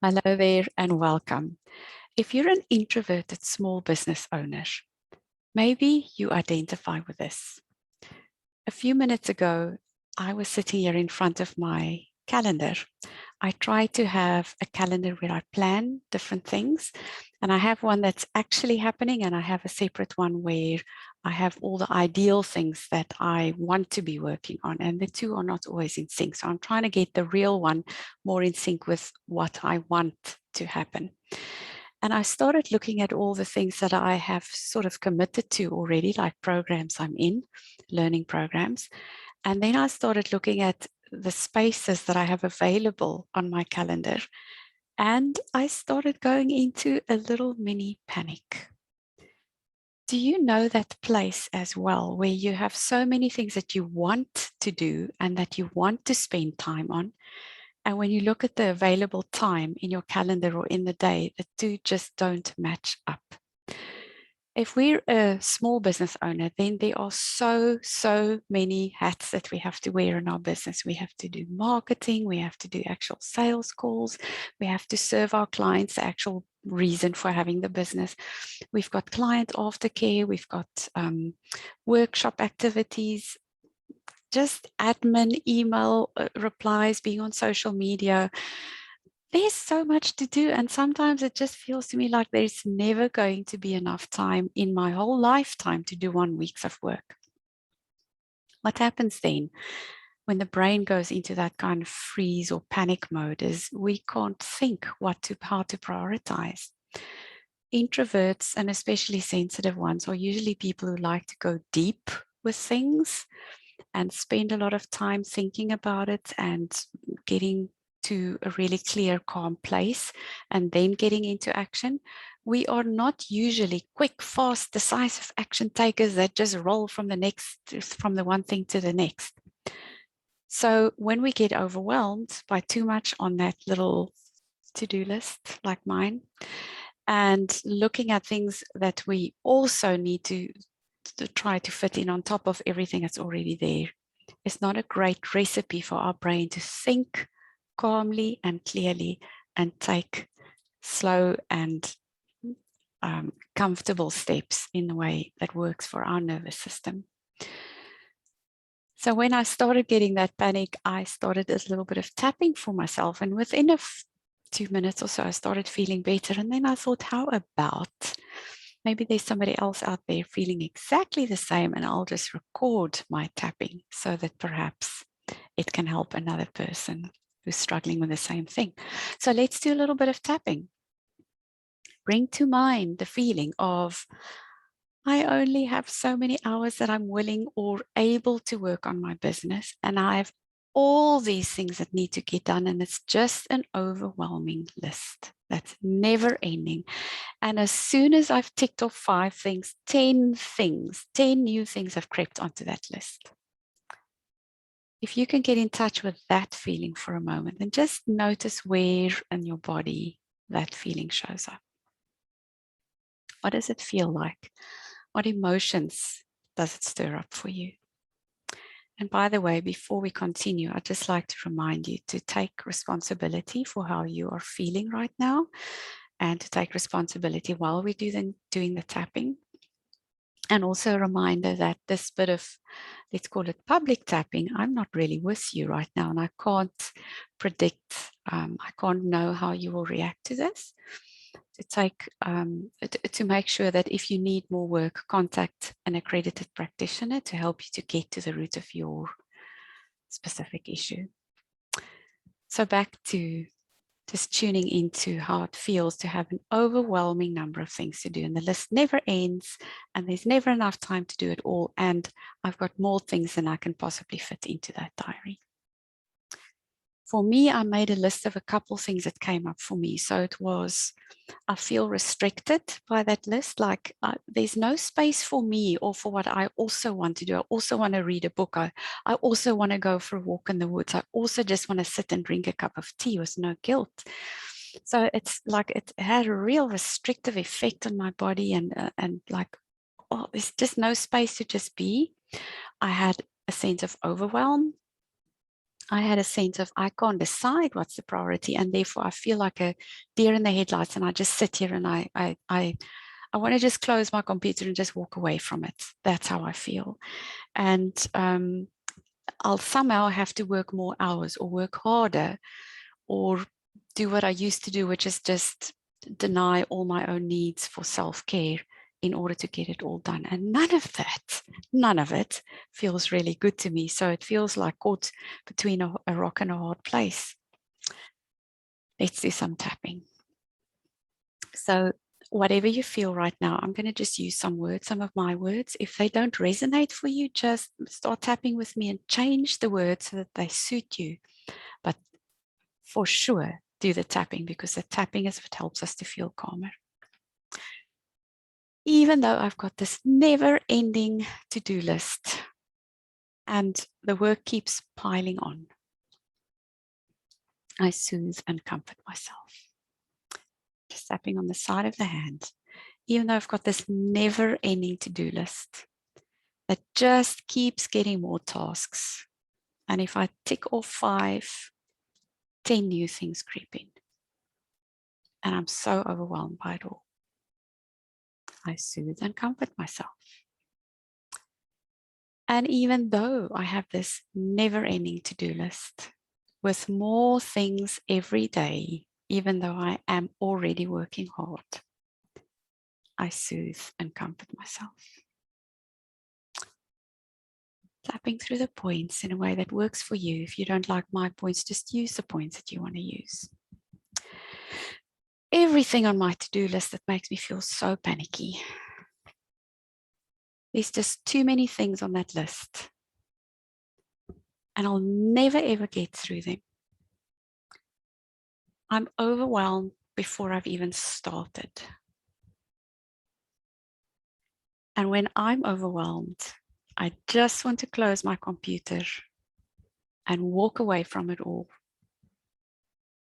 Hello there and welcome. If you're an introverted small business owner, maybe you identify with this. A few minutes ago, I was sitting here in front of my calendar. I try to have a calendar where I plan different things, and I have one that's actually happening, and I have a separate one where I have all the ideal things that I want to be working on, and the two are not always in sync. So I'm trying to get the real one more in sync with what I want to happen. And I started looking at all the things that I have sort of committed to already, like programs I'm in, learning programs. And then I started looking at the spaces that I have available on my calendar. And I started going into a little mini panic. Do you know that place as well, where you have so many things that you want to do and that you want to spend time on? And when you look at the available time in your calendar or in the day, the two just don't match up. If we're a small business owner, then there are so many hats that we have to wear in our business. We have to do marketing, we have to do actual sales calls, we have to serve our clients, the actual reason for having the business. We've got client aftercare, we've got workshop activities, just admin, email replies, being on social media. There's so much to do, and sometimes it just feels to me like there's never going to be enough time in my whole lifetime to do 1 week of work. What happens then when the brain goes into that kind of freeze or panic mode is we can't think how to prioritize. Introverts, and especially sensitive ones, are usually people who like to go deep with things and spend a lot of time thinking about it and getting to a really clear, calm place and then getting into action. We are not usually quick, fast, decisive action takers that just roll from the one thing to the next. So when we get overwhelmed by too much on that little to-do list like mine, and looking at things that we also need to try to fit in on top of everything that's already there, it's not a great recipe for our brain to think calmly and clearly and take slow and comfortable steps in a way that works for our nervous system. So when I started getting that panic, I started a little bit of tapping for myself, and within 2 minutes or so, I started feeling better. And then I thought, how about maybe there's somebody else out there feeling exactly the same, and I'll just record my tapping so that perhaps it can help another person who's struggling with the same thing. So let's do a little bit of tapping. Bring to mind the feeling of, I only have so many hours that I'm willing or able to work on my business, and I have all these things that need to get done, and it's just an overwhelming list that's never ending. And as soon as I've ticked off 5 things, 10 new things have crept onto that list. If you can get in touch with that feeling for a moment and just notice where in your body that feeling shows up. What does it feel like? What emotions does it stir up for you? And by the way, before we continue, I'd just like to remind you to take responsibility for how you are feeling right now, and to take responsibility while we're doing the tapping. And also a reminder that this bit of, let's call it public tapping, I'm not really with you right now, and I can't predict, I can't know how you will react to this. To make sure that if you need more work, contact an accredited practitioner to help you to get to the root of your specific issue. So back to just tuning into how it feels to have an overwhelming number of things to do, and the list never ends, and there's never enough time to do it all, and I've got more things than I can possibly fit into that diary. For me, I made a list of a couple things that came up for me. So it was, I feel restricted by that list. Like there's no space for me or for what I also want to do. I also want to read a book. I also want to go for a walk in the woods. I also just want to sit and drink a cup of tea with no guilt. So it's like it had a real restrictive effect on my body, and like, oh, there's just no space to just be. I had a sense of overwhelm. I had a sense of I can't decide what's the priority, and therefore I feel like a deer in the headlights, and I just sit here and I want to just close my computer and just walk away from it. That's how I feel. And I'll somehow have to work more hours or work harder or do what I used to do, which is just deny all my own needs for self-care in order to get it all done. And none of it feels really good to me. So it feels like caught between a rock and a hard place. Let's do some tapping. So whatever you feel right now, I'm going to just use some words, some of my words. If they don't resonate for you, just start tapping with me and change the words so that they suit you. But for sure, do the tapping, because the tapping is what helps us to feel calmer. Even though I've got this never-ending to-do list and the work keeps piling on, I soothe and comfort myself. Just tapping on the side of the hand. Even though I've got this never-ending to-do list that just keeps getting more tasks. And if I tick off 5, 10 new things creep in. And I'm so overwhelmed by it all. I soothe and comfort myself. And even though I have this never-ending to-do list with more things every day, even though I am already working hard, I soothe and comfort myself. Tapping through the points in a way that works for you. If you don't like my points, just use the points that you want to use. Everything on my to-do list that makes me feel so panicky. There's just too many things on that list. And I'll never ever get through them. I'm overwhelmed before I've even started. And when I'm overwhelmed, I just want to close my computer and walk away from it all,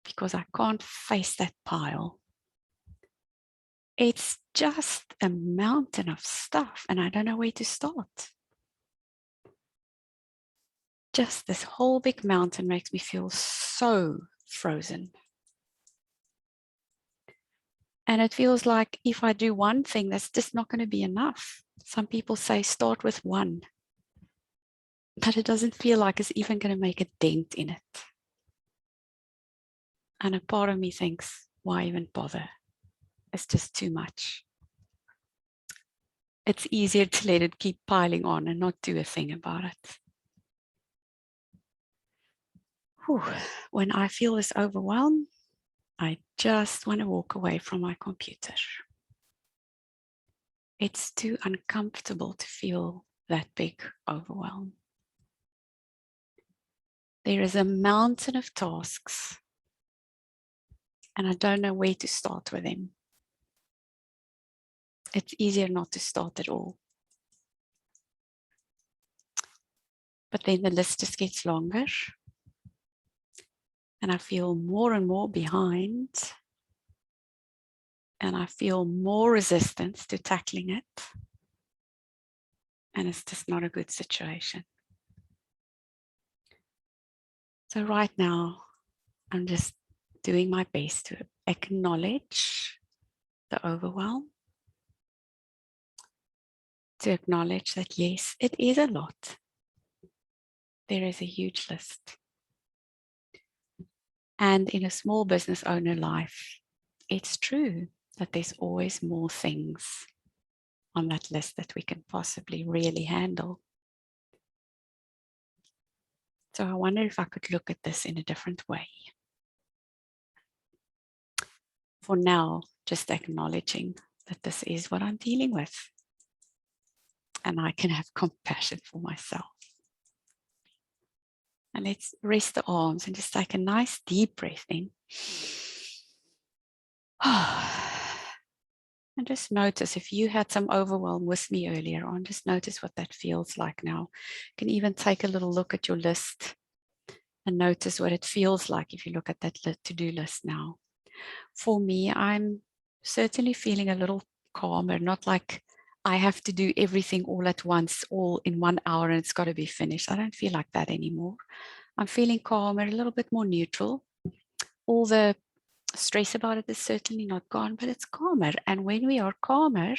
because I can't face that pile. It's just a mountain of stuff and I don't know where to start. Just this whole big mountain makes me feel so frozen. And it feels like if I do one thing, that's just not going to be enough. Some people say start with one, but it doesn't feel like it's even going to make a dent in it. And a part of me thinks, why even bother? It's just too much. It's easier to let it keep piling on and not do a thing about it. Whew. When I feel this overwhelm, I just want to walk away from my computer. It's too uncomfortable to feel that big overwhelm. There is a mountain of tasks, and I don't know where to start with them. It's easier not to start at all. But then the list just gets longer, and I feel more and more behind, and I feel more resistance to tackling it, and it's just not a good situation. So right now, I'm just doing my best to acknowledge the overwhelm, to acknowledge that yes, it is a lot. There is a huge list. And in a small business owner life, it's true that there's always more things on that list that we can possibly really handle. So I wonder if I could look at this in a different way. For now, just acknowledging that this is what I'm dealing with. And I can have compassion for myself. And let's rest the arms and just take a nice deep breath in. And just notice if you had some overwhelm with me earlier on, just notice what that feels like now. You can even take a little look at your list and notice what it feels like if you look at that to-do list now. For me, I'm certainly feeling a little calmer, not like I have to do everything all at once, all in 1 hour, and it's got to be finished. I don't feel like that anymore. I'm feeling calmer, a little bit more neutral. All the stress about it is certainly not gone, but it's calmer. And when we are calmer,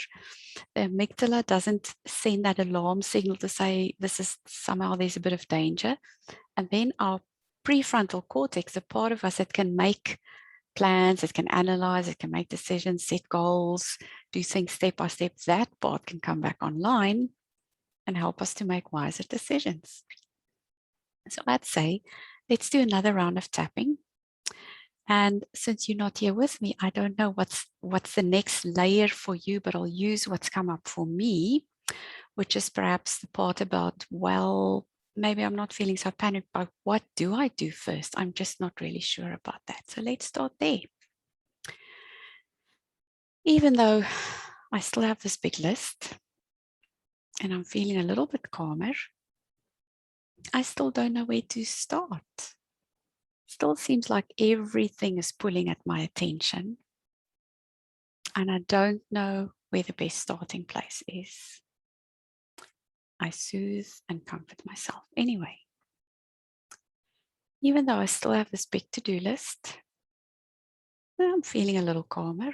the amygdala doesn't send that alarm signal to say this is somehow there's a bit of danger. And then our prefrontal cortex, the part of us that can make plans, it can analyze, it can make decisions, set goals, do things step by step, that part can come back online and help us to make wiser decisions. So I'd say, let's do another round of tapping. And since you're not here with me, I don't know what's the next layer for you, but I'll use what's come up for me, which is perhaps the part about, well, maybe I'm not feeling so panicked, but what do I do first? I'm just not really sure about that. So let's start there. Even though I still have this big list and I'm feeling a little bit calmer, I still don't know where to start. Still seems like everything is pulling at my attention. And I don't know where the best starting place is. I soothe and comfort myself anyway. Even though I still have this big to-do list, I'm feeling a little calmer.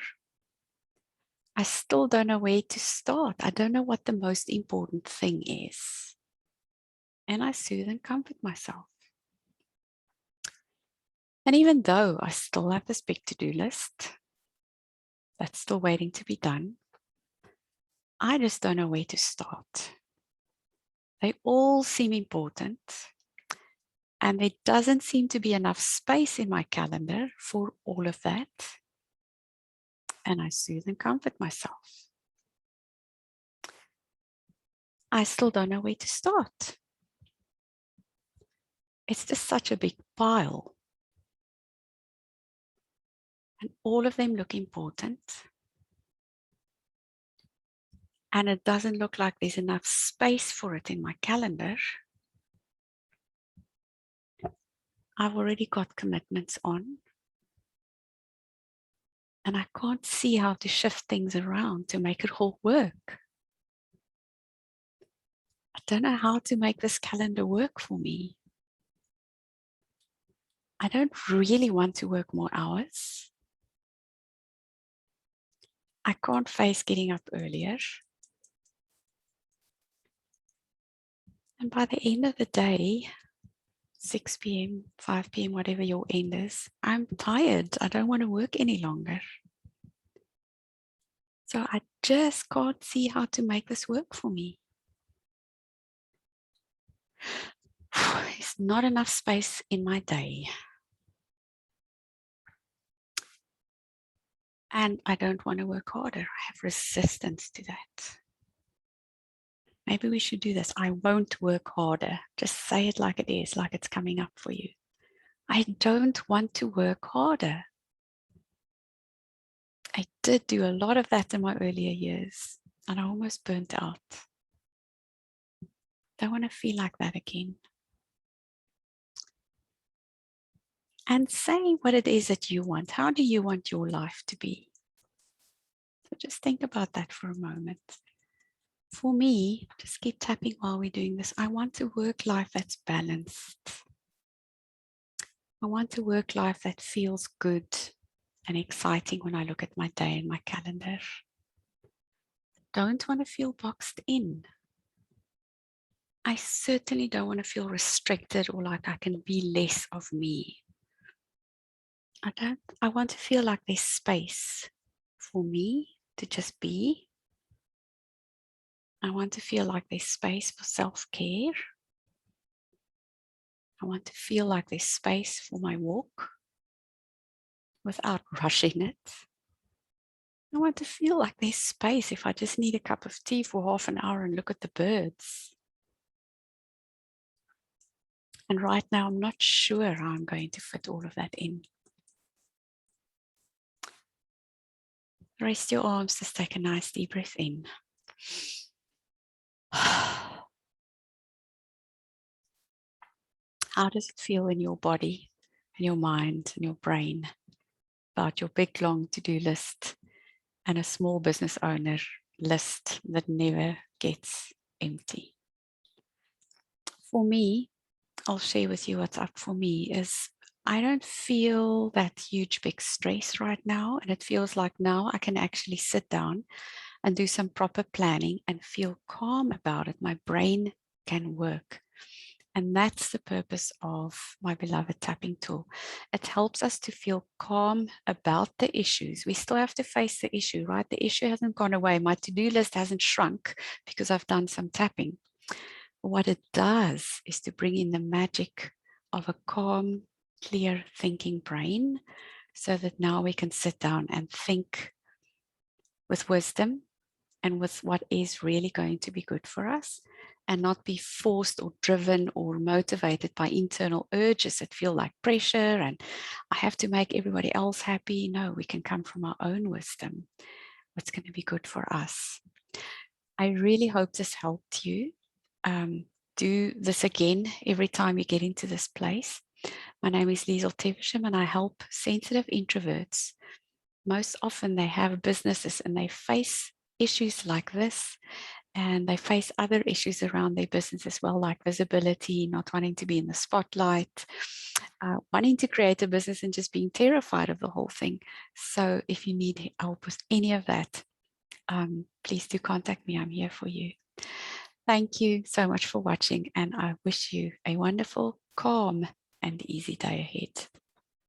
I still don't know where to start. I don't know what the most important thing is. And I soothe and comfort myself. And even though I still have this big to-do list that's still waiting to be done, I just don't know where to start. They all seem important, and there doesn't seem to be enough space in my calendar for all of that. And I soothe and comfort myself. I still don't know where to start. It's just such a big pile. And all of them look important. And it doesn't look like there's enough space for it in my calendar. I've already got commitments on. And I can't see how to shift things around to make it all work. I don't know how to make this calendar work for me. I don't really want to work more hours. I can't face getting up earlier. And by the end of the day, 6 p.m., 5 p.m., whatever your end is, I'm tired. I don't want to work any longer. So I just can't see how to make this work for me. There's not enough space in my day. And I don't want to work harder. I have resistance to that. Maybe we should do this. I won't work harder. Just say it like it is, like it's coming up for you. I don't want to work harder. I did do a lot of that in my earlier years, and I almost burnt out. Don't want to feel like that again. And say what it is that you want. How do you want your life to be? So just think about that for a moment. For me, just keep tapping while we're doing this. I want a work life that's balanced. I want a work life that feels good and exciting when I look at my day and my calendar. Don't want to feel boxed in. I certainly don't want to feel restricted or like I can be less of me. I want to feel like there's space for me to just be. I want to feel like there's space for self-care. I want to feel like there's space for my walk without rushing it. I want to feel like there's space if I just need a cup of tea for half an hour and look at the birds. And right now, I'm not sure how I'm going to fit all of that in. Rest your arms, just take a nice deep breath in. How does it feel in your body, in your mind, in your brain about your big, long to-do list and a small business owner list that never gets empty? For me, I'll share with you what's up for me is I don't feel that huge big stress right now. And it feels like now I can actually sit down and do some proper planning and feel calm about it. My brain can work. And that's the purpose of my beloved tapping tool. It helps us to feel calm about the issues. We still have to face the issue, right? The issue hasn't gone away. My to-do list hasn't shrunk because I've done some tapping. What it does is to bring in the magic of a calm, clear thinking brain so that now we can sit down and think with wisdom and with what is really going to be good for us and not be forced or driven or motivated by internal urges that feel like pressure and I have to make everybody else happy. No, we can come from our own wisdom. What's going to be good for us? I really hope this helped you. Do this again every time you get into this place. My name is Liesel Teversham and I help sensitive introverts. Most often they have businesses and they face issues like this and they face other issues around their business as well, like visibility, not wanting to be in the spotlight, wanting to create a business and just being terrified of the whole thing. So if you need help with any of that, please do contact me. I'm here for you. Thank you so much for watching, and I wish you a wonderful, calm, and easy day ahead.